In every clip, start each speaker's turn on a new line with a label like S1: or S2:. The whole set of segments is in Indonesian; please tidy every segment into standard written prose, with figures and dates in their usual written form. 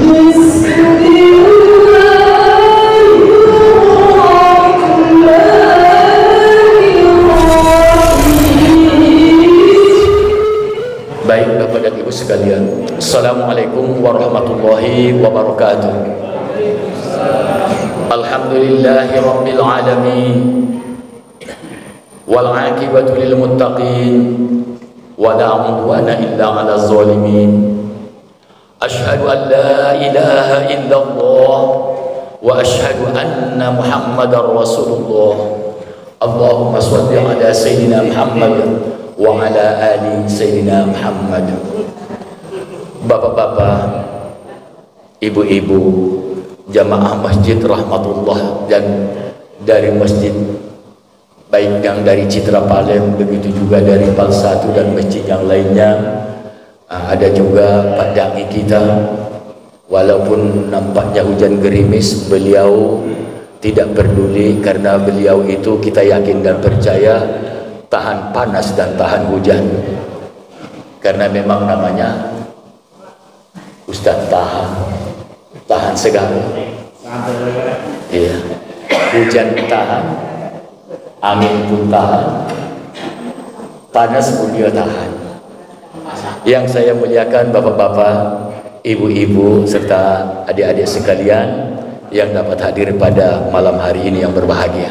S1: Baik Bapak dan Ibu sekalian, Assalamualaikum warahmatullahi wabarakatuh. Alhamdulillahi rabbil alamin, wal aqibatu lil muttaqin, wa la udwana illa 'alal zalimin. Asyhadu an la ilaha illallah wa asyhadu anna Muhammadar Rasulullah. Allahumma shalli ala sayyidina Muhammad wa ala ali sayyidina Muhammad. Bapak-bapak, ibu-ibu, jamaah masjid rahmatullah, dan dari masjid baik yang dari Citra Palem, begitu juga dari Pal 1 dan masjid yang lainnya. Ada juga Pak Dai kita, walaupun nampaknya hujan gerimis, beliau tidak peduli, karena beliau itu kita yakin dan percaya tahan panas dan tahan hujan, karena memang namanya Ustadz tahan segala. Iya, hujan tahan, angin pun tahan, panas pun dia tahan. Yang saya muliakan bapak-bapak, ibu-ibu, serta adik-adik sekalian yang dapat hadir pada malam hari ini yang berbahagia.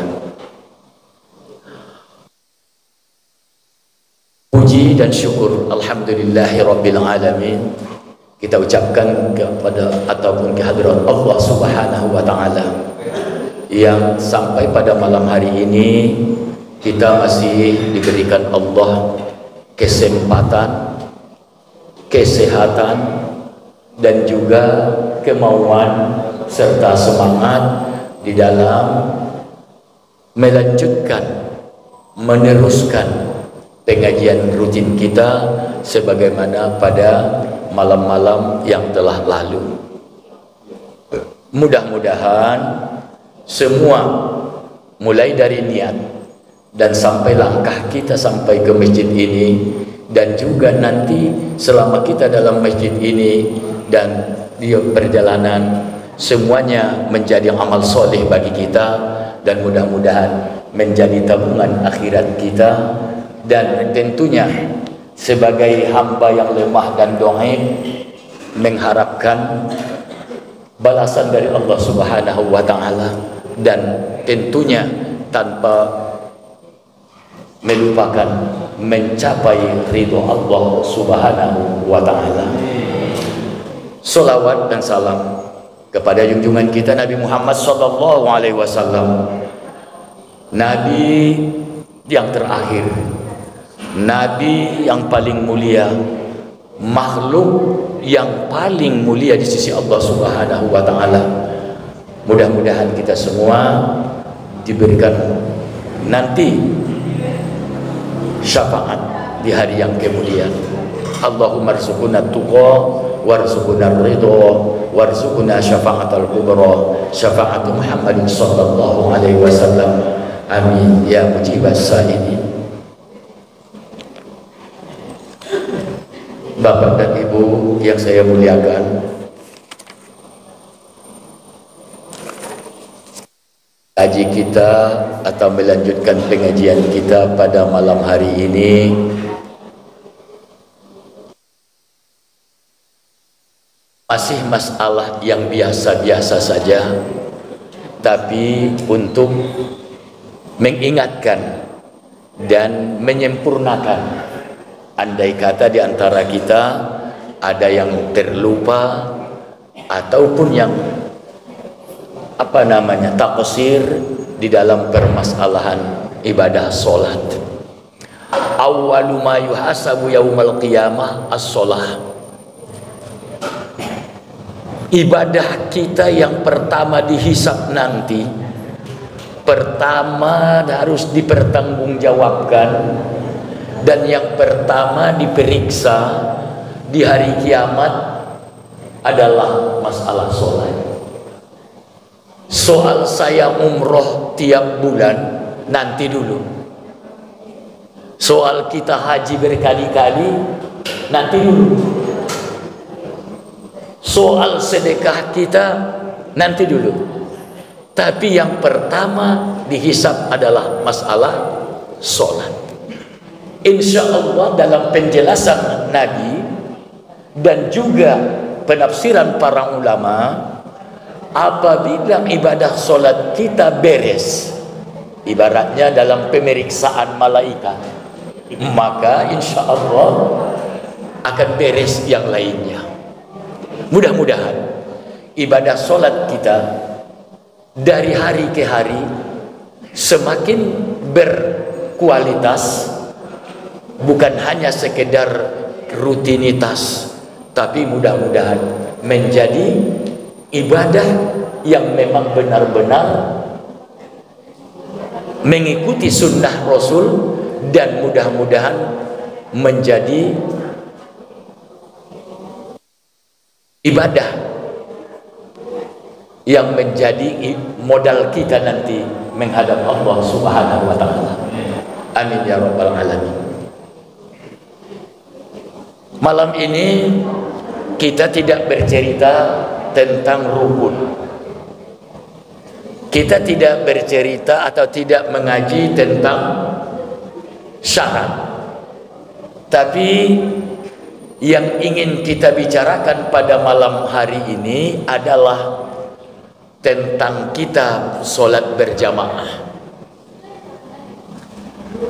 S1: Puji dan syukur alhamdulillahi rabbil alamin kita ucapkan kepada ataupun kehadirat Allah Subhanahu wa taala yang sampai pada malam hari ini kita masih diberikan Allah kesempatan, kesehatan, dan juga kemauan serta semangat di dalam melanjutkan, meneruskan pengajian rutin kita sebagaimana pada malam-malam yang telah lalu. Mudah-mudahan semua, mulai dari niat dan sampai langkah kita sampai ke masjid ini, dan juga nanti selama kita dalam masjid ini dan di perjalanan, semuanya menjadi amal soleh bagi kita, dan mudah-mudahan menjadi tabungan akhirat kita. Dan tentunya sebagai hamba yang lemah dan dhaif mengharapkan balasan dari Allah Subhanahu wa taala, dan tentunya tanpa melupakan mencapai ridho Allah Subhanahu wa taala. Salawat dan salam kepada junjungan kita Nabi Muhammad sallallahu alaihi wasallam, Nabi yang terakhir, Nabi yang paling mulia, makhluk yang paling mulia di sisi Allah Subhanahu wa taala. Mudah-mudahan kita semua diberikan nanti syafaat di hari yang kemudian. Allahumma rzuqna tuqa warzuqna ridha warzuqna syafa'atal kubra syafa'atu Muhammadin sallallahu alaihi wasallam. Amin ya mujibas sa'ilin. Bapak dan Ibu yang saya muliakan, kaji kita atau melanjutkan pengajian kita pada malam hari ini masih masalah yang biasa-biasa saja, tapi untuk mengingatkan dan menyempurnakan. Andai kata di antara kita ada yang terlupa ataupun yang taqsir di dalam permasalahan ibadah solat. Awwalu ma yuhasabu yaumal qiyamah as-solah. Ibadah kita yang pertama dihisab nanti, pertama harus dipertanggungjawabkan, dan yang pertama diperiksa di hari kiamat adalah masalah sholat. Soal saya umroh tiap bulan nanti dulu. Soal kita haji berkali-kali nanti dulu. Soal sedekah kita nanti dulu, tapi yang pertama dihisab adalah masalah sholat. Insya Allah dalam penjelasan Nabi dan juga penafsiran para ulama, apabila ibadah sholat kita beres, ibaratnya dalam pemeriksaan malaikat, maka insya Allah akan beres yang lainnya. Mudah-mudahan ibadah sholat kita dari hari ke hari semakin berkualitas, bukan hanya sekedar rutinitas, tapi mudah-mudahan menjadi ibadah yang memang benar-benar mengikuti sunnah Rasul, dan mudah-mudahan menjadi ibadah yang menjadi modal kita nanti menghadap Allah Subhanahu wa ta'ala. Amin ya rabbal alamin. Malam ini kita tidak bercerita tentang rukun. Kita tidak bercerita atau tidak mengaji tentang syarat. Tapi yang ingin kita bicarakan pada malam hari ini adalah tentang kita sholat berjamaah.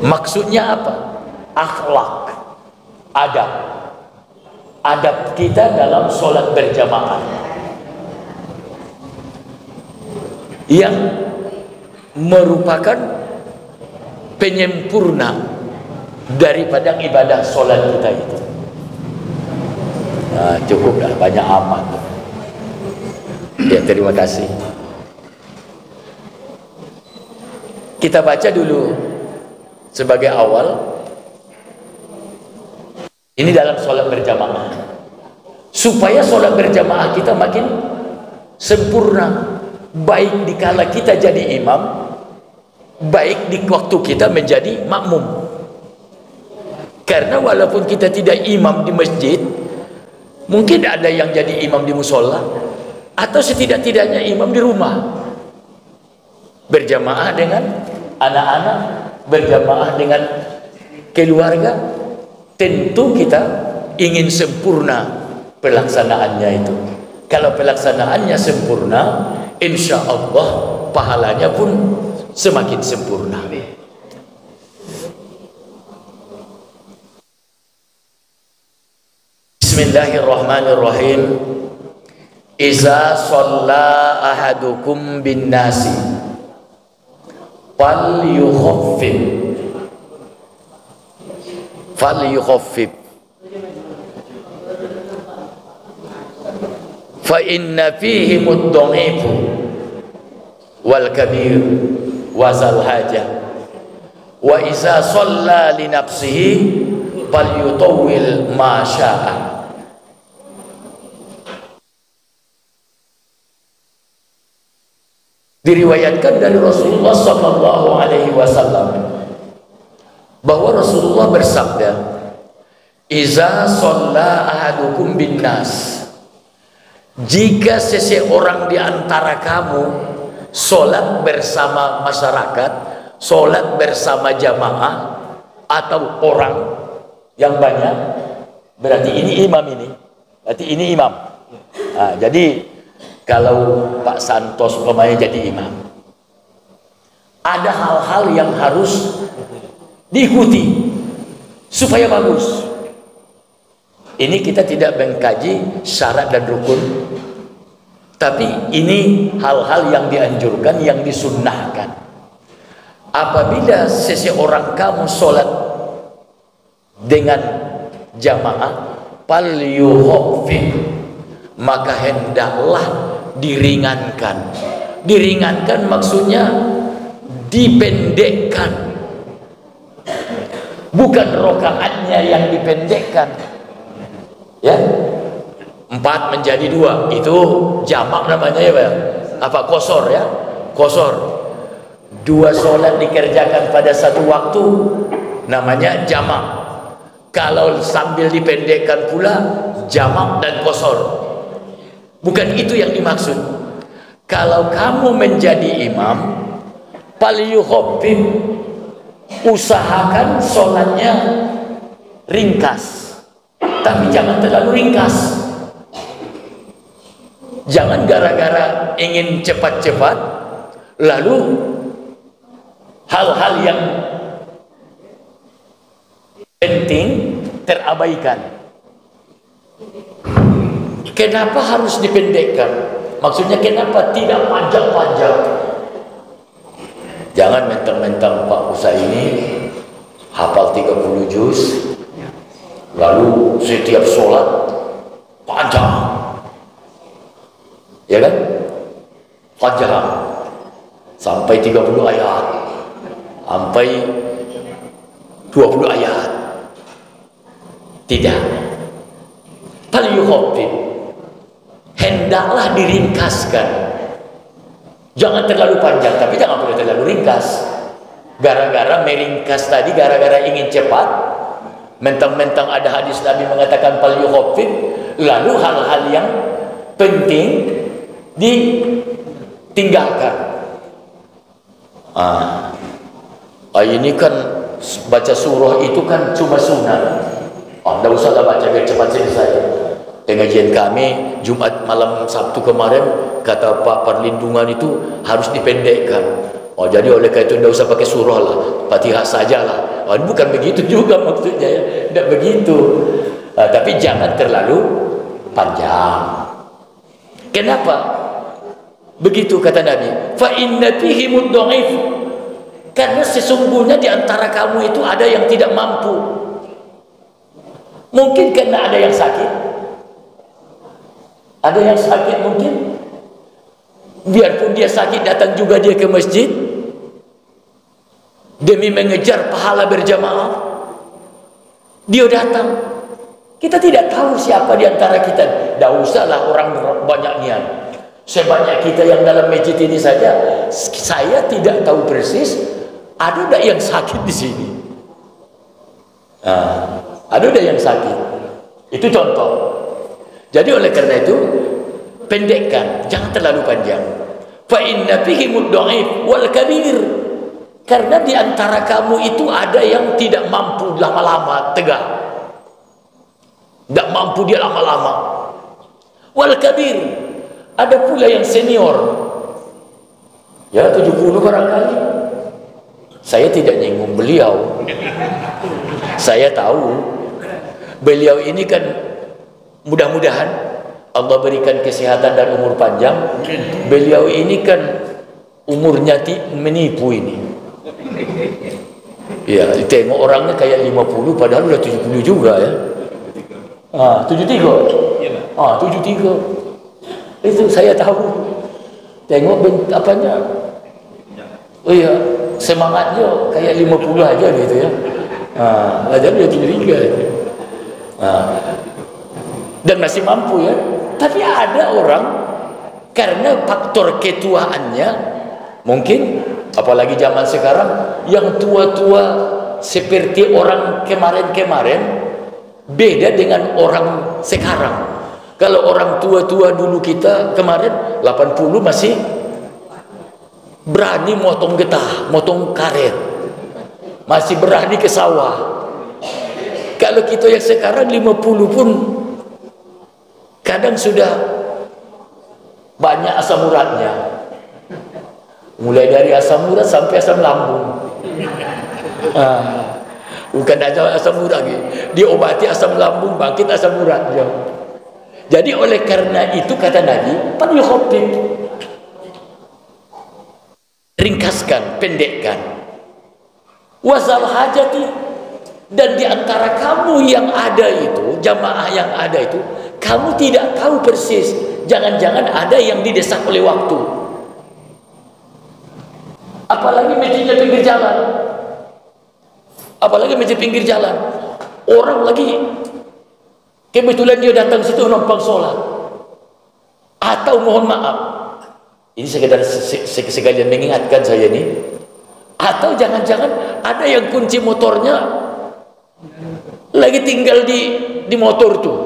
S1: Maksudnya apa? Akhlak, adab. Adab kita dalam sholat berjamaah yang merupakan penyempurna daripada ibadah sholat kita itu. Nah, cukup dah, banyak amat. Ya, terima kasih. Kita baca dulu sebagai awal. Ini dalam sholat berjamaah, supaya sholat berjamaah kita makin sempurna, baik dikala kita jadi imam, baik di waktu kita menjadi makmum. Karena walaupun kita tidak imam di masjid, mungkin ada yang jadi imam di musola, atau setidak-tidaknya imam di rumah, berjamaah dengan anak-anak, berjamaah dengan keluarga. Tentu kita ingin sempurna pelaksanaannya itu. Kalau pelaksanaannya sempurna, insya Allah pahalanya pun semakin sempurna. Bismillahirrahmanirrahim. Iza shalla ahadukum bin nasi fal yukhaffif fa inna fihi mudda'ifu wal kabir wa zal hajah wa iza shalla li nafsihi fal yutawwil ma sya'a. Diriwayatkan dari Rasulullah sallallahu alaihi wasallam bahwa Rasulullah bersabda, "Iza shalla ahadukum bin nas." Jika seseorang di antara kamu sholat bersama masyarakat, sholat bersama jamaah atau orang yang banyak, berarti ini imam ini. Berarti ini imam. Nah, jadi kalau Pak Santos umpamanya jadi imam, ada hal-hal yang harus diikuti supaya bagus. Ini kita tidak mengkaji syarat dan rukun, tapi ini hal-hal yang dianjurkan, yang disunnahkan. Apabila seseorang kamu sholat dengan jamaah, falyukhaffif, maka hendaklah diringankan. Diringankan maksudnya dipendekkan. Bukan rokaatnya yang dipendekkan, ya, 4 menjadi 2, itu jamak namanya ya, Pak. Apa kosor ya? Kosor. 2 sholat dikerjakan pada satu waktu namanya jamak. Kalau sambil dipendekkan pula, jamak dan kosor. Bukan itu yang dimaksud. Kalau kamu menjadi imam, falyukhaffif, usahakan sholatnya ringkas, tapi jangan terlalu ringkas. Jangan gara-gara ingin cepat-cepat lalu hal-hal yang penting terabaikan. Kenapa harus dipendekkan? Maksudnya kenapa tidak panjang-panjang? Jangan mentang-mentang Pak Musa ini hafal 30 juz, lalu setiap sholat panjang, ya kan? Panjang sampai 30 ayat, sampai 20 ayat. Tidak. Falyukhaffif, hendaklah diringkaskan. Jangan terlalu panjang, tapi jangan boleh terlalu ringkas. Gara-gara meringkas tadi, gara-gara ingin cepat, mentang-mentang ada hadis Nabi mengatakan falyukhaffif, lalu hal-hal yang penting ditinggalkan. Ini kan baca surah itu kan cuma sunat. Tidak usahlah baca biar cepat selesai. Pengajian kami Jumat malam Sabtu kemarin, kata Pak Perlindungan itu harus dipendekkan. Jadi oleh karena itu tidak usah pakai surah lah, Fatihah sajalah. Bukan begitu juga maksudnya ya, tidak begitu. Tapi jangan terlalu panjang. Kenapa? Begitu kata Nabi. Fa inna fihimud dhaif. Karena sesungguhnya di antara kamu itu ada yang tidak mampu. Mungkin karena ada yang sakit. Ada yang sakit mungkin. Biarpun dia sakit, datang juga dia ke masjid demi mengejar pahala berjamaah. Dia datang. Kita tidak tahu siapa di antara kita. Tidak usahlah orang banyak niat. Sebanyak kita yang dalam masjid ini saja, saya tidak tahu persis ada tidak yang sakit di sini. Ada tidak yang sakit. Itu contoh. Jadi oleh karena itu pendekkan, jangan terlalu panjang. Fa inna fihimud dhaif wal kabir. Karena di antara kamu itu ada yang tidak mampu lama-lama tegak. Tidak mampu dia lama-lama. Wal kabir. Ada pula yang senior. Ya 70 barangkali. Saya tidak nyinggung beliau. Saya tahu beliau ini kan mudah-mudahan Allah berikan kesehatan dan umur panjang. Beliau ini kan umurnya menipu ini. Ya, tengok orangnya kayak 50 padahal udah 70 juga ya. 73. 73. Itu saya tahu. Tengok apanya. Oh iya, semangatnya kayak 50 aja gitu ya. Aja udah 73. Dan masih mampu ya. Tapi ada orang karena faktor ketuaannya, mungkin apalagi zaman sekarang yang tua-tua seperti orang kemarin-kemarin beda dengan orang sekarang. Kalau orang tua-tua dulu kita kemarin 80 masih berani motong getah, motong karet, masih berani ke sawah. Kalau kita yang sekarang 50 pun kadang sudah banyak asam uratnya, mulai dari asam urat sampai asam lambung. Bukan aja asam urat, diobati asam lambung, bangkit asam uratnya. Jadi oleh karena itu kata Nabi, falyukhaffif, ringkaskan, pendekkan. Wazal hajati, dan di antara kamu yang ada itu, jamaah yang ada itu, kamu tidak tahu persis. Jangan-jangan ada yang didesak oleh waktu. Apalagi masjidnya pinggir jalan. Apalagi masjid pinggir jalan. Orang lagi kebetulan dia datang situ numpang sholat. Atau mohon maaf, ini sekedar sekalian mengingatkan saya ini. Atau jangan-jangan ada yang kunci motornya lagi tinggal di motor tuh.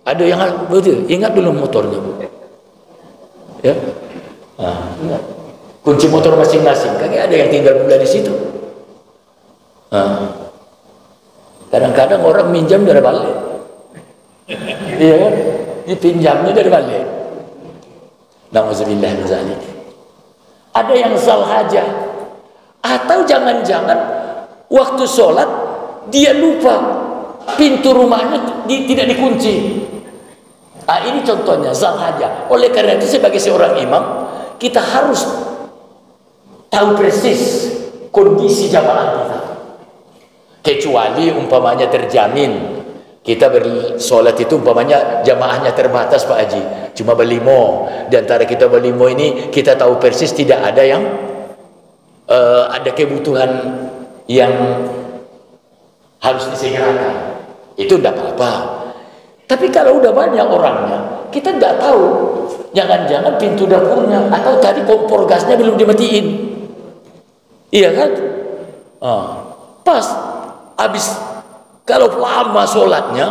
S1: Ada yang betul, ingat dulu motornya, Bu. Ya. Ingat. Kunci motor masing-masing, kagak ada yang tinggal pula di situ. Kadang-kadang orang minjam dari balik. Iya kan? Dipinjamnya dari balik. Nauzubillah min zalik. Ada yang salhaja, atau jangan-jangan waktu sholat dia lupa pintu rumahnya tidak dikunci. Ini contohnya salhaja. Oleh karena itu sebagai seorang imam kita harus tahu persis kondisi jamaah kita. Kecuali umpamanya terjamin kita bersolat itu umpamanya jamaahnya terbatas Pak Haji, cuma berlimo. Di antara kita berlimo ini kita tahu persis tidak ada yang ada kebutuhan yang harus disegerakan. Itu tidak apa-apa. Tapi kalau udah banyak orangnya, kita tidak tahu. Jangan-jangan pintu dapurnya atau tadi kompor gasnya belum dimatiin. Iya kan? Pas habis kalau lama sholatnya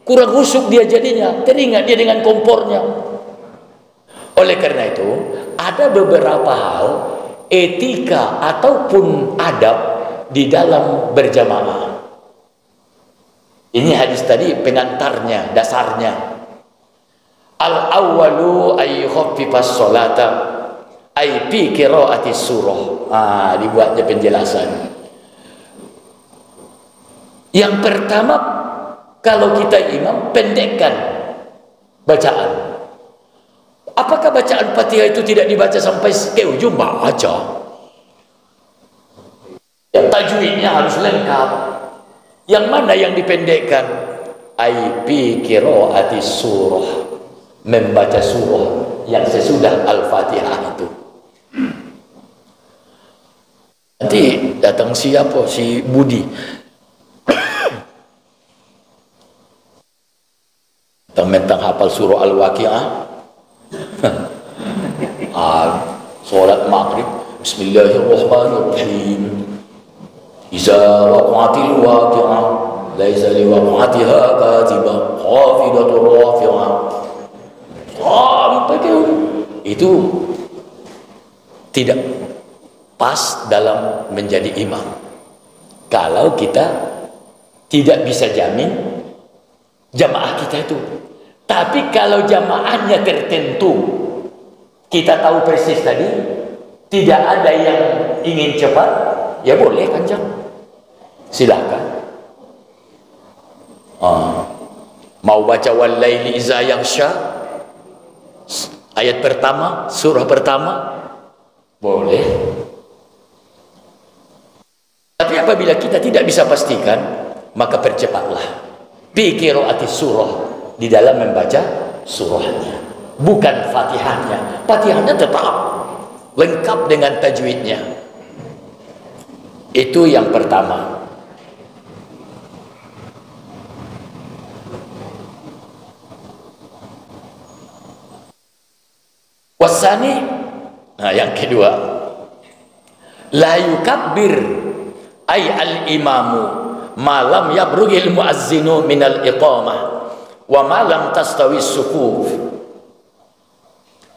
S1: kurang khusyuk dia jadinya, teringat dia dengan kompornya. Oleh karena itu ada beberapa hal etika ataupun adab di dalam berjamaah. Ini hadis tadi pengantarnya, dasarnya. Al-awwalu ay khaffifas sholata ay fi qiraati surah. Dibuatnya penjelasan. Yang pertama, kalau kita imam, pendekkan bacaan. Apakah bacaan Fatihah itu tidak dibaca sampai ke ujung? Baca. Yang tajwidnya harus lengkap. Yang mana yang dipendekkan? Aibi qiraati surah, membaca surah yang sesudah Al-Fatihah itu. Nanti datang siapa? Si Budi. Mentang hafal surah Al-Waqi'ah. Salat maghrib, Bismillahirrahmanirrahim. Iza waqa'atil waqi'ah, laisa liwaqa'atiha katibah, khafidatur rafi'ah. Sampai itu tidak pas dalam menjadi imam. Kalau kita tidak bisa jamin jamaah kita itu. Tapi kalau jamaahnya tertentu, kita tahu persis tadi, tidak ada yang ingin cepat, ya boleh panjang. Silakan. Mau baca wal laili iza yaghsha, ayat pertama, surah pertama, boleh. Tapi apabila kita tidak bisa pastikan, maka percepatlah. Bi qiraati surah, di dalam membaca surahnya, bukan Fatihahnya. Fatihahnya tetap lengkap dengan tajwidnya. Itu yang pertama. Wasani, yang kedua, la yukabbir ay al-imamu malam yabrughil muazzinu minal iqamah wa malam tastawi sufuf.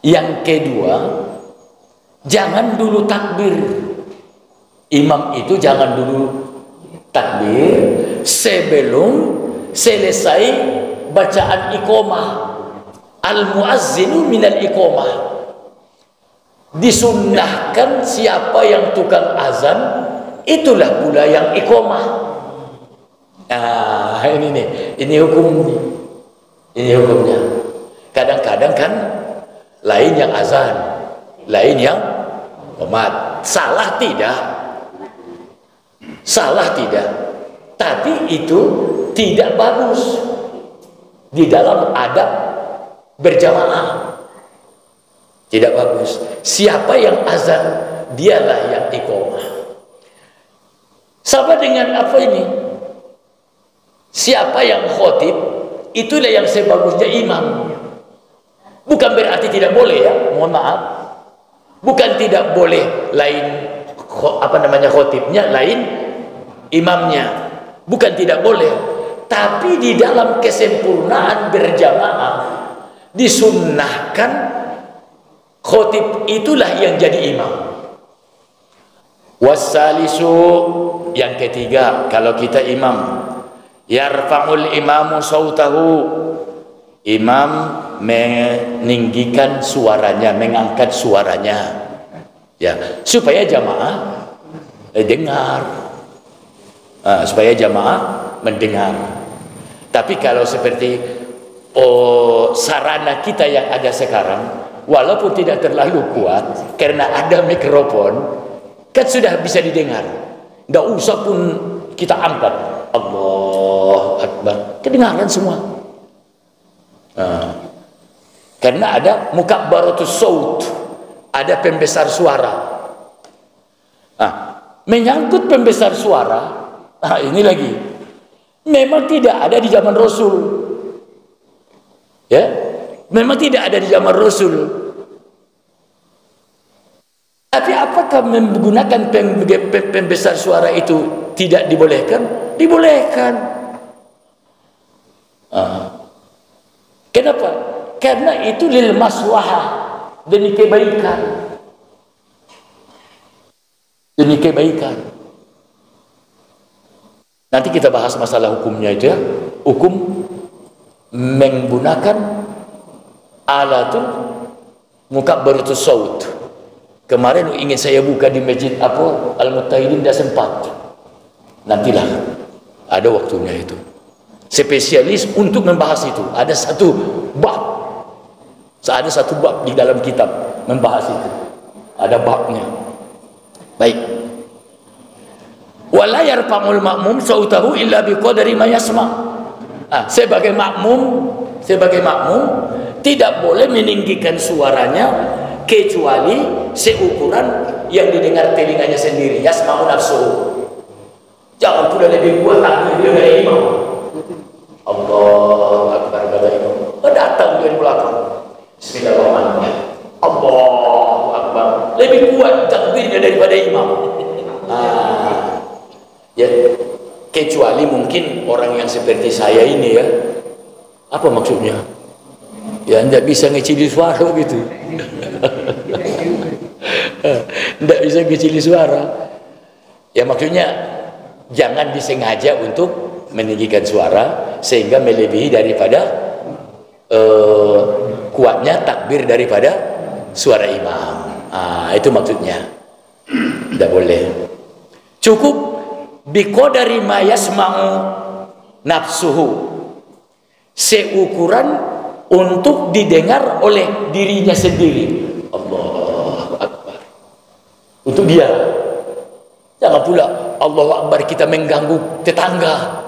S1: Yang kedua, jangan dulu takbir. Imam itu jangan dulu takbir sebelum selesai bacaan iqamah. Al-muazzinu minal iqamah. Disunnahkan siapa yang tukang azan, itulah pula yang iqamah. Ini nih, ini hukumnya. Kadang-kadang kan lain yang azan, lain yang qomat. Salah tidak? Salah tidak? Tapi itu tidak bagus di dalam adab berjamaah. Tidak bagus. Siapa yang azan, dialah yang iqamah. Sama dengan apa ini? Siapa yang khotib, itulah yang sebagusnya imam. Bukan berarti tidak boleh ya, mohon maaf. Bukan tidak boleh lain khotibnya, lain imamnya. Bukan tidak boleh. Tapi di dalam kesempurnaan berjamaah disunnahkan khotib itulah yang jadi imam. Wassalisu, yang ketiga, kalau kita imam, yarfa'ul imamu sautahu, imam meninggikan suaranya, mengangkat suaranya, ya, supaya jamaah dengar, supaya jamaah mendengar. Tapi kalau seperti sarana kita yang ada sekarang, walaupun tidak terlalu kuat karena ada mikrofon, kan sudah bisa didengar, tidak usah pun kita angkat, Allah Akbar, kedengaran semua. Karena ada mukabbaratus saut, ada pembesar suara. Menyangkut pembesar suara, ini lagi memang tidak ada di zaman Rasul, ya, memang tidak ada di zaman Rasul. Tapi apakah menggunakan pembesar suara itu tidak dibolehkan? Dibolehkan. Kenapa? Karena itu lil maslahah, demi kebaikan. Demi kebaikan. Nanti kita bahas masalah hukumnya itu, ya. Hukum menggunakan alatul mukabbaratus saut. Kemarin ingin saya buka di masjid Al-Muttahidin, tidak sempat. Nantilah, ada waktunya itu. Spesialis untuk membahas itu. Ada satu bab di dalam kitab membahas itu. Ada babnya. Baik. Wala yarfa'ul ma'mum sautahu illa biqadari ma yasma'. Sebagai makmum tidak boleh meninggikan suaranya kecuali seukuran yang didengar telinganya sendiri. Yasma'u nafsuhu. Jangan pula lebih kuat takbir dari imam. Allahu Akbar kata imam. Datang dari belakang. Bismillahirrahmanirrahim. Allahu Akbar. Lebih kuat takbirnya daripada imam. Ya, kecuali mungkin orang yang seperti saya ini, ya. Apa maksudnya? Ya, tidak bisa ngecili suara gitu. Tidak bisa ngecili suara. Ya, maksudnya jangan disengaja untuk meninggikan suara sehingga melebihi daripada kuatnya takbir daripada suara imam. Itu maksudnya. Tidak boleh. Cukup biqadari ma yasma'u nafsuhu, seukuran untuk didengar oleh dirinya sendiri. Allahu Akbar. Untuk dia. Jangan pula Allahu Akbar kita mengganggu tetangga.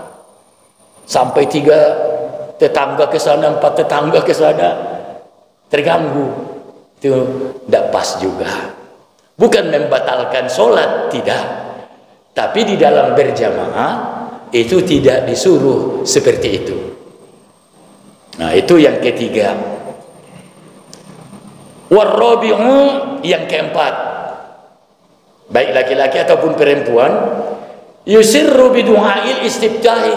S1: Sampai 3 tetangga ke sana, 4 tetangga ke sana, terganggu. Itu tidak pas juga. Bukan membatalkan sholat, tidak. Tapi di dalam berjamaah itu tidak disuruh seperti itu. Nah, itu yang ketiga. Warrabi'u, yang keempat, baik laki-laki ataupun perempuan, yusirru bidu'ail istiftahi,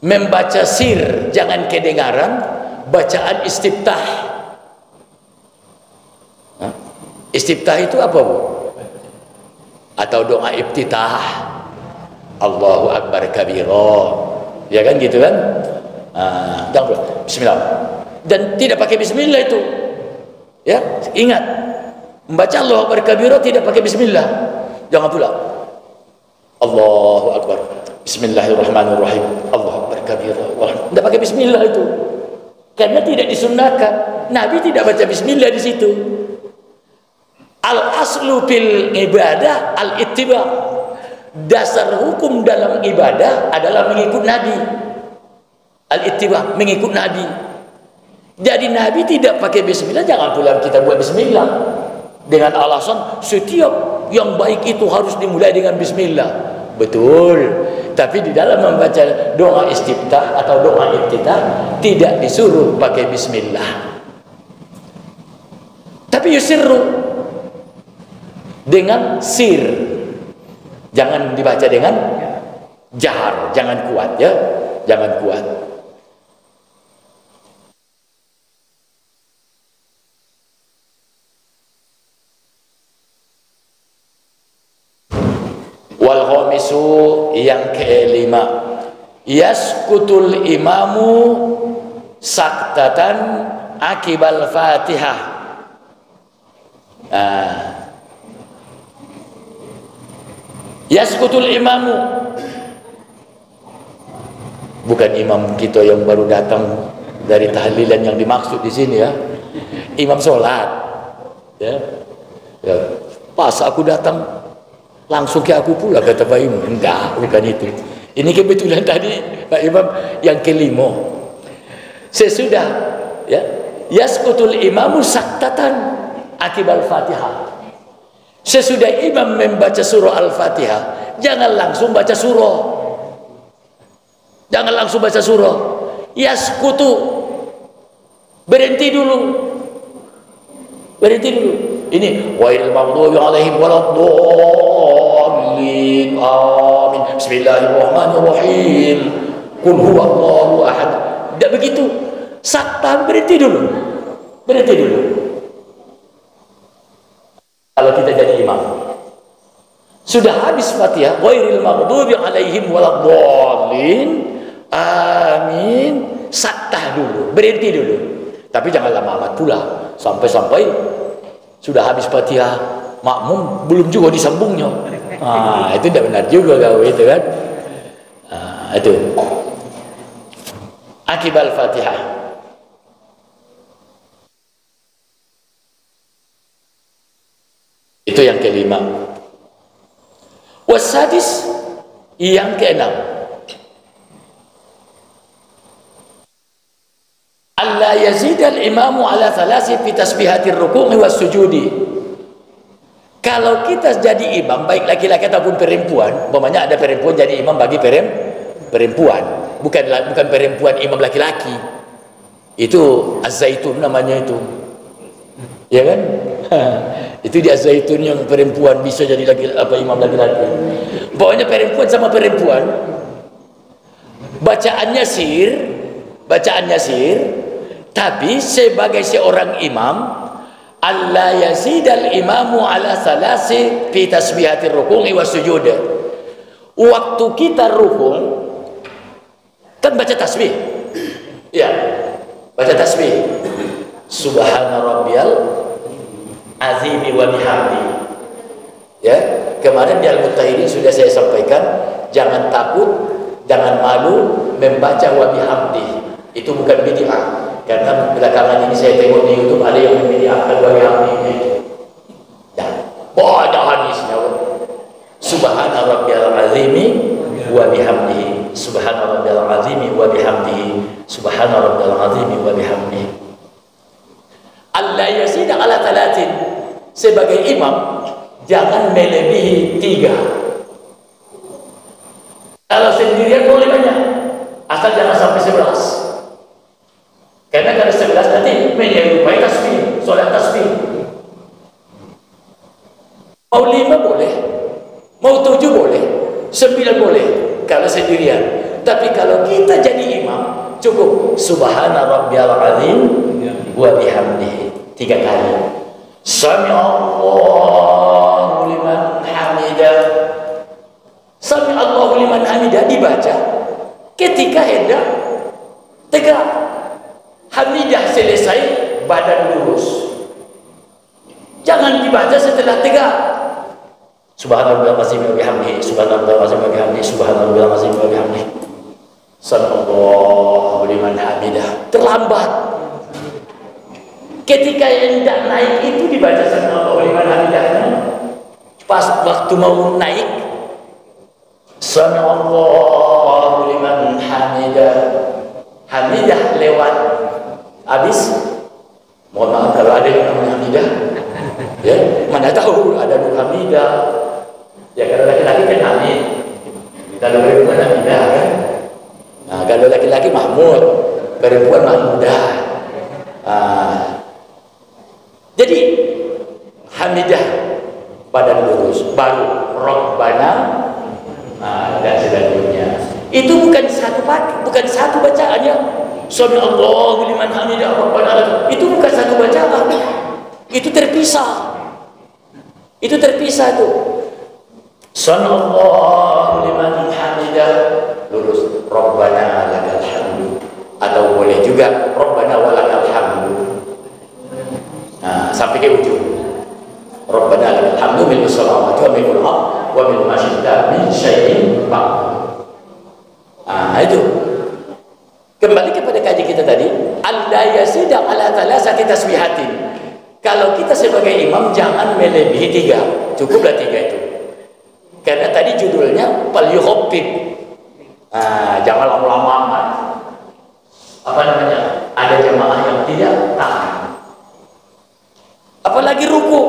S1: membaca sir, jangan kedengaran bacaan istiftah. Istiftah itu apa, Bu? Atau doa iftitah, Allahu Akbar kabira, ya kan gitu kan? Bismillah. Dan tidak pakai bismillah itu, ya, ingat, membaca Allahu Akbar kabira tidak pakai bismillah. Jangan pula Allahu Akbar, Bismillahirrahmanirrahim, Allahu Akbar kabira, tidak pakai bismillah itu, karena tidak disunnahkan. Nabi tidak baca bismillah di situ. Al aslu fil ibadah al ittiba. Dasar hukum dalam ibadah adalah mengikut Nabi. Al ittiba, mengikut Nabi. Jadi Nabi tidak pakai bismillah, jangan pula kita buat bismillah dengan alasan setiap yang baik itu harus dimulai dengan bismillah. Betul. Tapi di dalam membaca doa istiftah atau doa iftitah tidak disuruh pakai bismillah. Tapi yusirru, dengan sir, jangan dibaca dengan Jahar, jangan kuat ya, jangan kuat. Wal khamisu, yang kelima, yaskutul imamu saktatan akibal Fatihah. Yaskutul imamu, bukan imam kita yang baru datang dari tahlilan yang dimaksud di sini ya, imam sholat ya. Ya, pas aku datang langsung ke aku pula, kata Pak Imam. Enggak, bukan itu. Ini kebetulan tadi Pak Imam yang kelima. Sesudah ya, yaskutul imamu saktatan akibal Fatihah. Sesudah imam membaca surah Al-Fatihah, jangan langsung baca surah. Jangan langsung baca surah. Yaskutu, berhenti dulu. Berhenti dulu. Ini ghairil maghdubi alaihim waladdallin. Amin. Bismillahirrahmanirrahim. Qul huwallahu ahad. Tidak begitu. Saktan, berhenti dulu. Berhenti dulu. Kalau kita jadi imam, sudah habis Fatihah, ghairil maghdubi alaihim waladdallin. Amin. Saktah dulu, berhenti dulu. Tapi jangan lama amat pula, sampai-sampai sudah habis Fatihah, makmum belum juga disambungnya. Itu tidak benar juga kau itu kan. Itu akibal Fatihah. Itu yang kelima. Wasadis, yang keenam, alla yazidal imamu ala thalasi fi tasbihatir ruku'i was sujudi. Kalau kita jadi imam, baik laki-laki ataupun perempuan, umpamanya ada perempuan jadi imam bagi perempuan, bukan perempuan imam laki-laki. Itu Az-Zaitun namanya itu. Ya kan? Itu di Az-Zaitun yang perempuan bisa jadi imam laki-laki. Pokoknya perempuan sama perempuan, bacaannya sir, tapi sebagai seorang imam, alla yazidal imamu ala salasi fi tasbihatir ruku'i was sujud. Waktu kita rukuk kan baca tasbih. Ya, baca tasbih. Subhana rabbiyal azimi wa bihamdi. Ya, kemarin di Al-Muttahidin sudah saya sampaikan, jangan takut, jangan malu membaca wa bihamdi. Itu bukan bid'ah. Karena belakangan ini saya tengok di YouTube ada yang membid'ahkan wa bihamdi itu. Dan banyak hadisnya. Subhana rabbiyal azimi wa bihamdihi. Subhana rabbiyal azimi wa bihamdihi. Subhana rabbiyal azimi wa bihamdihi. Allah yazid ala talatin. Sebagai imam jangan melebihi 3. Kalau sendirian boleh banyak, asal jangan sampai 11. Karena kalau 11 nanti menyerupai tasbih, solat tasbih. Mau 5 boleh, mau 7 boleh, 9 boleh kalau sendirian. Tapi kalau kita jadi imam, cukup Subhana rabbiyal azim wa bihamdihi 3 kali. Sami'allahu liman hamidah. Sami'allahu liman hamidah dibaca ketika hendak tegak. Hamidah selesai, badan lurus. Jangan dibaca setelah tegak. Subhanallah wa bihamdihi, subhanallah wa bihamdihi, subhanallah wa bihamdihi. Sami'allahu liman hamidah. Terlambat. Ketika hendak naik itu dibaca sallallahu liman hamidahnya. Pas waktu mau naik, sami'allahu liman hamidah. Hamidah lewat, habis. Mohon maaf kalau ada yang namanya hamidah. Ya, mana tahu ada nur hamidah. Ya kalau laki-laki kan hamid, kalau perempuan hamidah kan. Nah kalau laki-laki mahmud, perempuan mahmudah. Jadi hamidah badan lurus, baru Rabbana dan selanjutnya. Itu bukan satu bacaannya. Sami Allahu liman hamidah, Rabbana. Itu bukan satu bacaan. Itu terpisah. Itu terpisah itu. Sami Allahu liman hamidah, lurus Rabbana lakal hamdu. Atau boleh juga Rabbana walakal hamdu. Nah, sampai ke ujung. Rabbana lakal hamdu milku samawati wa milkul ardh wa milku ma syi'ta min syai'in ba'd. Nah, itu. Kembali kepada kaji kita tadi, alla yasida ala thalathati tasbihatin. Kalau kita sebagai imam jangan melebihi 3. Cukuplah 3 itu. Karena tadi judulnya falyukhaffif. Jangan lama-lama amat. Apa namanya? Ada jamaah yang tidak tahan. Apalagi ruku.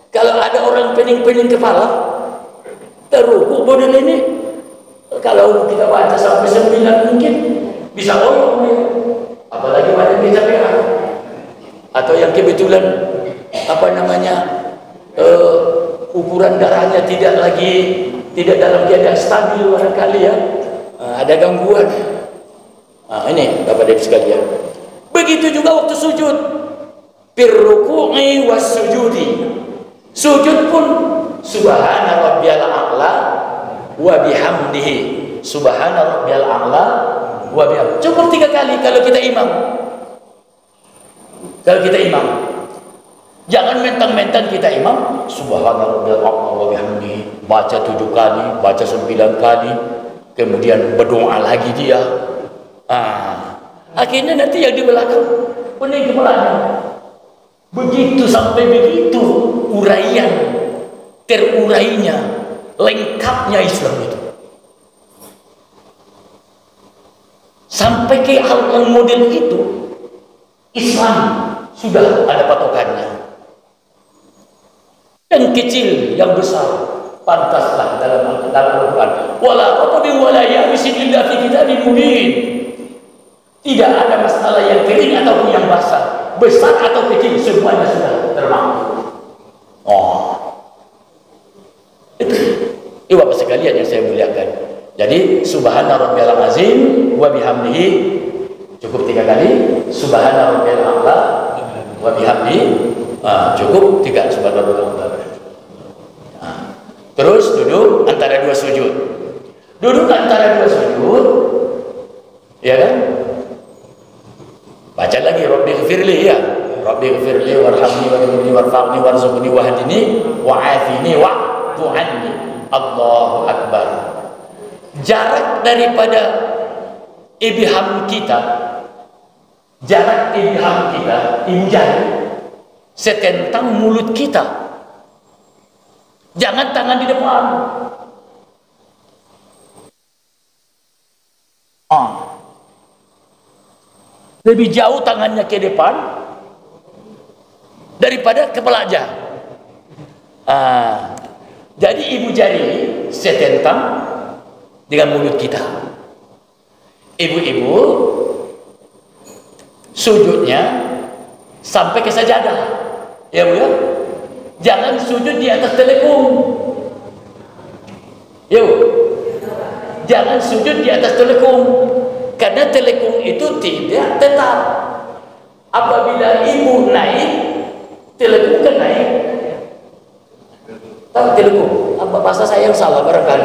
S1: Kalau ada orang pening-pening kepala, terruku model ini. Kalau kita baca sampai 9 mungkin bisa goyang dia. Apalagi pada kecapean. Atau yang kebetulan apa namanya? Ukuran darahnya tidak dalam keadaan stabil barangkali ya. Ada gangguan. Ini Bapak Ibu sekalian. Begitu juga waktu sujud. Birruku'i was sujudi. Sujud pun subhana rabbiyal a'la wa bihamdihi. Subhana rabbiyal a'la wa bihamdihi. Cukup 3 kali kalau kita imam. Kalau kita imam. Jangan mentang-mentang kita imam, subhana rabbiyal a'la wa bihamdihi. Baca 7 kali, baca 9 kali, kemudian berdoa lagi dia. Akhirnya nanti yang di belakang pening kepalanya. Begitu sampai begitu uraian, terurainya, lengkapnya Islam itu. Sampai ke hal model itu, Islam sudah ada patokannya. Yang kecil, yang besar, pantaslah dalam Al-Quran. Wala qatbin wala yabisin illa fi kitabin mubin. Tidak ada masalah yang kering ataupun yang basah, besar atau kecil, semuanya sudah termaktub. Itu Bapak sekalian yang saya muliakan. Jadi subhana rabbiyal azim wa bihamdihi cukup 3 kali. Subhana rabbiyal a'la wa bihamdihi cukup 3 subhana rabbiyal a'la. Terus duduk antara 2 sujud. Duduk antara 2 sujud, ya kan? Baca lagi Rabbighfirli ya. Rabbighfirli warhamni wahdini warfa'ni warzuqni wahdini wa'afini wa'fu anni. Allahu akbar. Jarak daripada ibham kita, jarak ibham kita, jari setentang mulut kita. Jangan tangan di depan. Lebih jauh tangannya ke depan daripada ke pelajar. Jadi ibu jari setentang dengan mulut kita. Ibu-ibu sujudnya sampai ke sajadah, ya Bu ya. Jangan sujud di atas telekung, ya Bu. Jangan sujud di atas telekung. Karena telekung itu tidak tetap. Apabila ibu naik, telekung kan naik. Tahu telekung? Apa bahasa saya yang salah barangkali?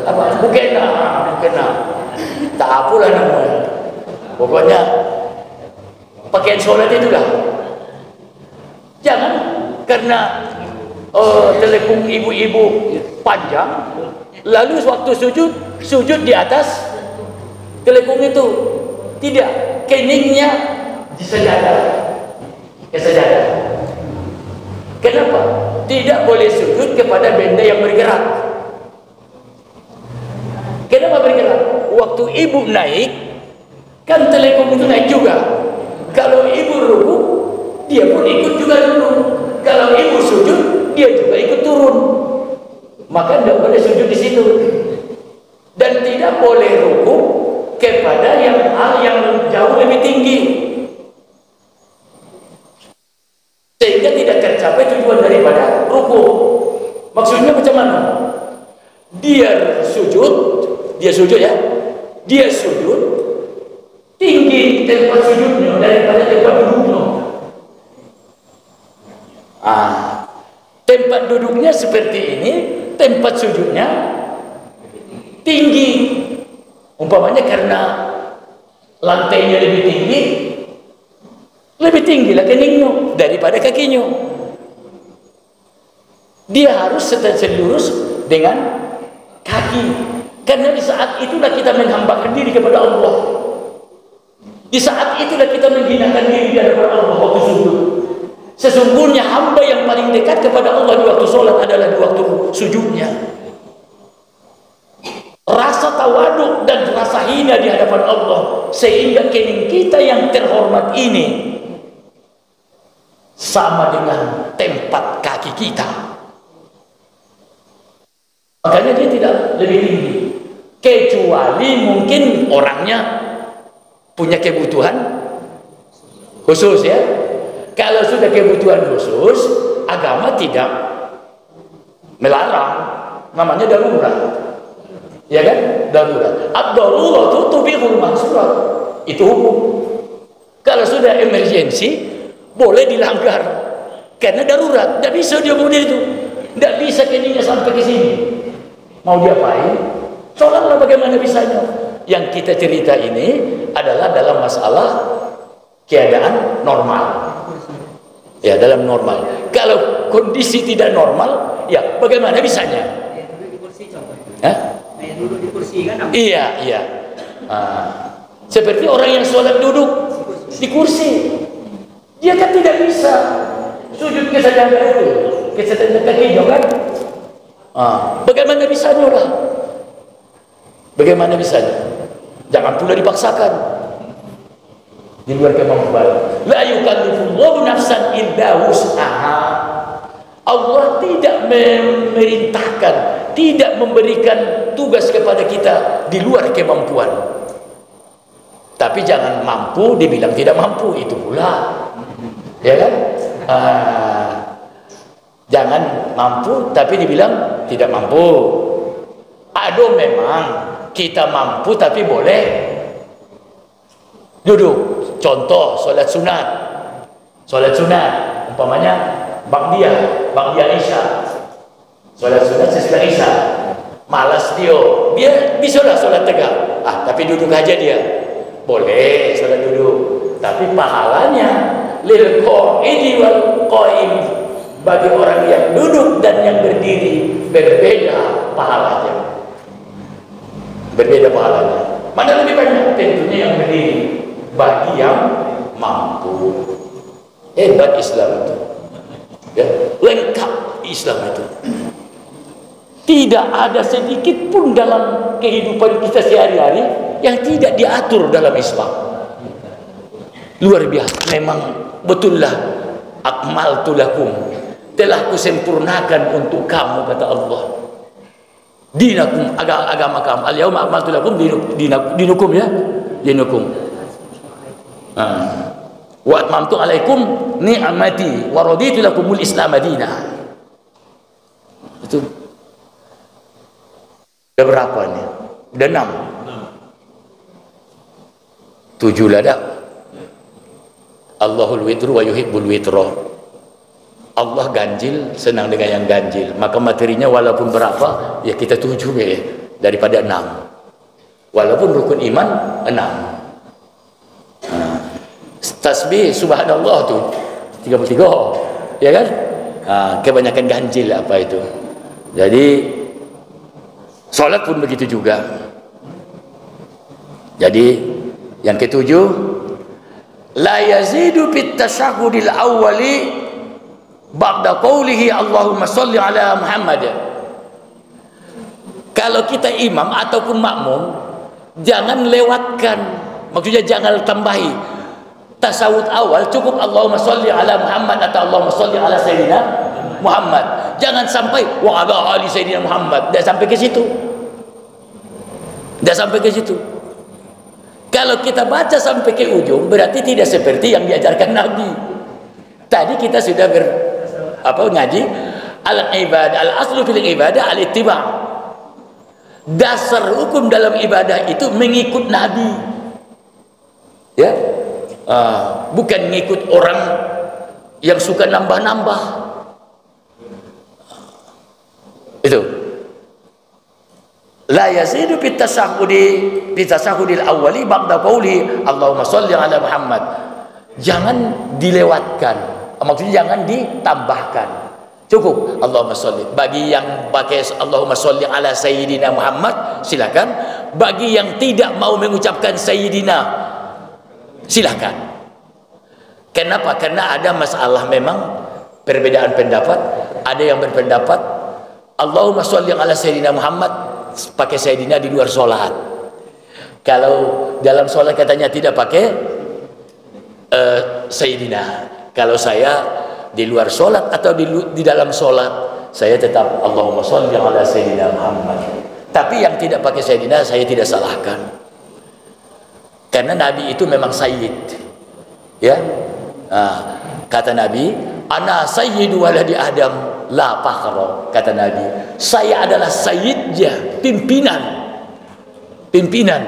S1: Apa? Bukena. Tak apalah namanya. Pokoknya pakaian sholat itu dah. Jangan karena telekung ibu-ibu panjang, lalu waktu sujud di atas telekung itu. Tidak, keningnya di sajadah, ke sajadah. Kenapa? Tidak boleh sujud kepada benda yang bergerak. Kenapa bergerak? Waktu ibu naik, kan telekung itu naik juga. Kalau ibu ruku, dia pun ikut juga dulu. Kalau ibu sujud, dia juga ikut turun. Maka tidak boleh sujud di situ. Dan tidak boleh ruku kepada hal yang jauh lebih tinggi, sehingga tidak tercapai tujuan daripada ruku. Maksudnya macam mana? Dia sujud dia sujud ya, dia sujud tinggi tempat sujudnya daripada tempat duduknya. Tempat duduknya seperti ini, tempat sujudnya tinggi. Umpamanya karena lantainya lebih tinggi lah keningnya daripada kakinya. Dia harus setel lurus dengan kaki, karena di saat itulah kita menghambakan diri kepada Allah. Di saat itulah kita menghinakan diri di hadapan Allah waktu sujud. Sesungguhnya hamba yang paling dekat kepada Allah di waktu sholat adalah di waktu sujudnya. Rasa tawaduk dan rasa hina di hadapan Allah, sehingga kening kita yang terhormat ini sama dengan tempat kaki kita. Makanya dia tidak lebih tinggi, kecuali mungkin orangnya punya kebutuhan khusus ya. Kalau sudah kebutuhan khusus, agama tidak melarang, namanya darurat. Ya kan? Darurat. Ad-daruratu tubihul mahsurat. Itu hukum. Kalau sudah emergensi, boleh dilanggar. Karena darurat. Tidak bisa dia model itu. Tidak bisa keningnya sampai ke sini. Mau diapain? Sholatlah bagaimana bisanya. Yang kita cerita ini adalah dalam masalah keadaan normal. Ya, dalam normal. Kalau kondisi tidak normal, ya bagaimana bisanya?
S2: Duduk di kursi kan?
S1: Iya. Seperti orang yang sholat duduk di kursi, dia kan tidak bisa sujud ke sajada itu, ke sajada kaki kan? Bagaimana bisanya lah? Bagaimana bisanya? Jangan pula dipaksakan. Di luar kemampuan. La yukallifullahu nafsan illa wus'aha. Allah tidak memerintahkan, tidak memberikan tugas kepada kita di luar kemampuan. Tapi jangan mampu dibilang tidak mampu, itu pula. Ya kan? Jangan mampu tapi dibilang tidak mampu. Aduh, memang kita mampu tapi boleh duduk. Contoh solat sunat. Solat sunat umpamanya Ba'diyah Isya. Solat sunat sesudah Isya. Malas dia bisa lah solat tegak. Tapi duduk aja dia. Boleh solat duduk. Tapi pahalanya lil qa'idi wal qa'im, bagi orang yang duduk dan yang berdiri berbeda pahalanya. Berbeda pahalanya. Mana lebih banyak? Tentunya yang berdiri, bagi yang mampu. Hebat Islam itu ya, lengkap Islam itu. Tidak ada sedikit pun dalam kehidupan kita sehari-hari yang tidak diatur dalam Islam. Luar biasa. Memang betullah akmaltu lakum, telah kusempurnakan untuk kamu, kata Allah, dinakum, agama kamu. Al-yauma akmaltu lakum dinukum ya, dinukum. Wa atmamtu alaikum ni'mati wa raditu lakumul Islam madinah. Itu udah berapa nih? Udah 6. 7 lah dah. Allahul witru wa yuhibbul witra. Allah ganjil, senang dengan yang ganjil. Maka materinya walaupun berapa, ya kita 7 ya, daripada 6. Walaupun rukun iman 6. Tasbih subhanallah tu 33, ya kan? Kebanyakan ganjil apa itu. Jadi salat pun begitu juga. Jadi yang ketujuh, la yazidu fit tasyahhudil awwali ba'da qoulihi Allahumma shalli ala Muhammad. Kalau kita imam ataupun makmum, jangan lewatkan, maksudnya jangan tambahi. Tasawuf awal cukup Allahumma sholli ala Muhammad atau Allahumma sholli ala Sayyidina Muhammad. Jangan sampai wa ala ali Sayyidina Muhammad. Dah sampai ke situ. Dah sampai ke situ. Kalau kita baca sampai ke ujung, berarti tidak seperti yang diajarkan Nabi. Tadi kita sudah ngaji al-ibadah, al-aslu fil ibadah al-ittiba'. Dasar hukum dalam ibadah itu mengikut Nabi, ya, bukan ngikut orang yang suka nambah-nambah. Itu la yazidu fit tasahhudil awwali ba'da qauli Allahumma shalli ala Muhammad. Jangan dilewatkan, maksudnya jangan ditambahkan. Cukup Allahumma sholli. Bagi yang pakai Allahumma sholli ala Sayyidina Muhammad, silakan. Bagi yang tidak mau mengucapkan Sayyidina, silakan. Kenapa? Karena ada masalah memang perbedaan pendapat. Ada yang berpendapat Allahumma sholli ala Sayyidina Muhammad pakai Sayyidina di luar sholat. Kalau dalam sholat katanya tidak pakai Sayyidina. Kalau saya di luar sholat atau di dalam sholat, saya tetap Allahumma sholli ala Sayyidina Muhammad. Tapi yang tidak pakai Sayyidina saya tidak salahkan, karena Nabi itu memang Sayyid, ya. Kata Nabi, ana sayyidu waladi Adam la fakhra. Kata Nabi, saya adalah sayyidnya, pimpinan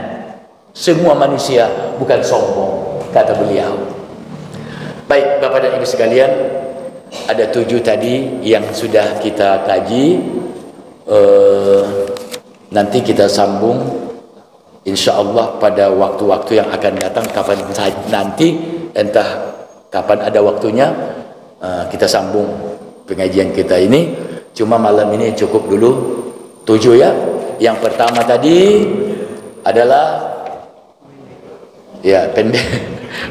S1: semua manusia, bukan sombong, kata beliau. Baik Bapak dan Ibu sekalian, ada 7 tadi yang sudah kita kaji. Nanti kita sambung insyaallah pada waktu-waktu yang akan datang. Kapan nanti, entah kapan ada waktunya, kita sambung pengajian kita ini. Cuma malam ini cukup dulu 7 ya. Yang pertama tadi adalah ya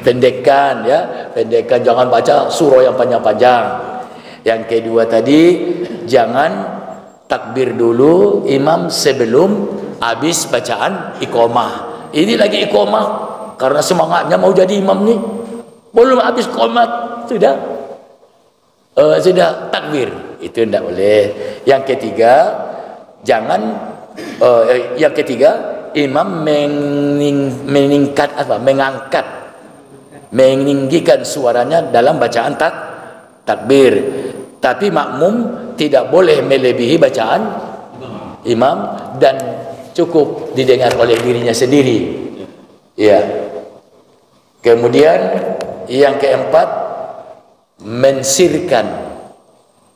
S1: pendekan, ya, pendekan, jangan baca surah yang panjang-panjang. Yang kedua tadi, jangan takbir dulu imam sebelum habis bacaan iqamah. Ini lagi iqamah karena semangatnya mau jadi imam nih, belum habis qomat sudah takbir, itu tidak boleh. Yang ketiga, jangan yang ketiga, imam meninggikan suaranya dalam bacaan takbir, tapi makmum tidak boleh melebihi bacaan imam dan cukup didengar oleh dirinya sendiri, ya. Kemudian yang keempat, mensirkan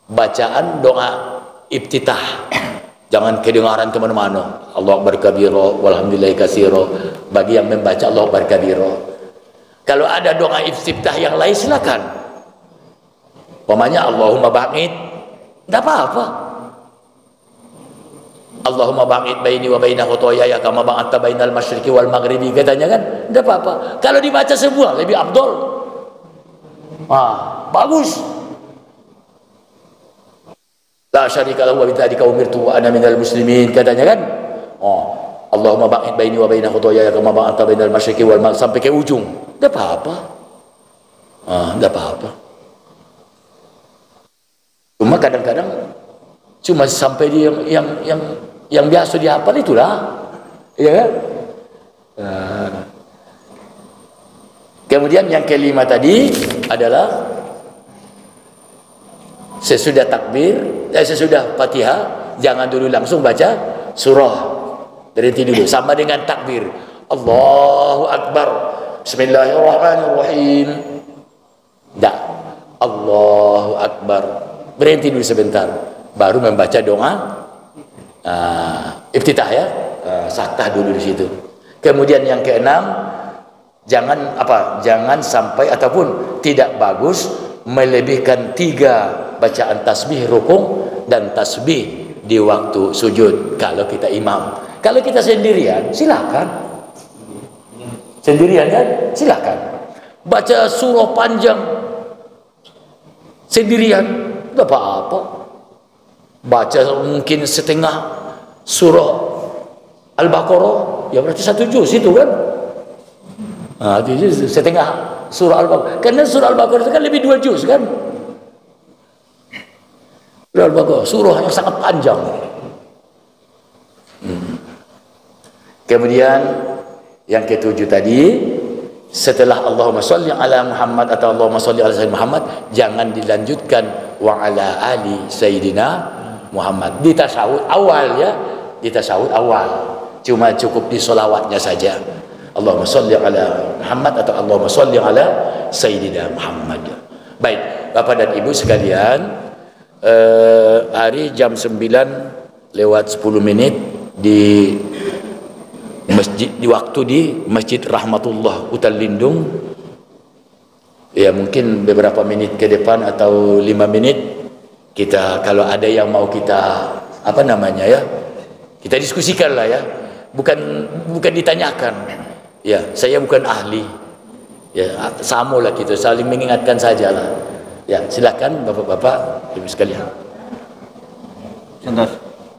S1: bacaan doa iftitah, jangan kedengaran kemana-mana. Allahu akbar kabira walhamdulillahi katsira. Bagi yang membaca Allahu akbar kabira. Kalau ada doa iftitah yang lain silakan. Umpamanya Allahumma ba'id, tidak apa-apa. Allahumma ba'id baini wa baina khotoyaya kama ba'adta bainal masyriqi wal maghribi, katanya kan, tidak apa-apa. Kalau dibaca semua lebih afdol. Bagus. La syarika lahu wa bidzalika umirtu wa ana minal muslimin, katanya kan. Allahumma ba'id baini wa baina khotoyaya kama ba'adta bainal masyriqi wal maghribi, sampai ke ujung. Tidak apa-apa. Tidak apa-apa. Cuma kadang-kadang cuma sampai di yang biasa dihafal itulah, ya kan? Kemudian yang kelima tadi adalah sesudah takbir, sesudah Fatihah, jangan dulu langsung baca surah, berhenti dulu sama dengan takbir. Allahu Akbar, Bismillahirrahmanirrahim. Tidak, Allahu Akbar, berhenti dulu sebentar, baru membaca doa iftitah, ya. Saktah dulu di situ. Kemudian yang keenam, jangan sampai ataupun tidak bagus melebihkan 3 bacaan tasbih rukuk dan tasbih di waktu sujud kalau kita imam. Kalau kita sendirian silakan, sendirian kan silakan baca surah panjang sendirian, tidak apa-apa. Baca mungkin setengah surah Al-Baqarah, ya berarti 1 juz itu kan. Setengah surah Al-Baqarah, karena surah Al-Baqarah itu kan lebih 2 juz kan. Surah Al-Baqarah, surah yang sangat panjang. Kemudian yang ke-7 tadi, setelah Allahumma sholli ala Muhammad atau Allahumma sholli ala Sayyidina Muhammad, jangan dilanjutkan wa ala ali Sayyidina Muhammad di tasyahud awal, ya. di tasawuf awal, cuma cukup di solawatnya saja. Allahumma sholli ala Muhammad atau Allahumma sholli ala Sayyidina Muhammad. Baik, Bapak dan Ibu sekalian, hari jam 9 lewat 10 menit di masjid, di waktu di Masjid Rahmatullah Hutan Lindung. Ya, mungkin beberapa menit ke depan atau 5 menit kita, kalau ada yang mau kita apa namanya ya, kita diskusikan lah ya, bukan ditanyakan ya, saya bukan ahli ya, samalah kita saling mengingatkan sajalah ya. Silakan bapak-bapak ibu sekalian.
S2: Contoh.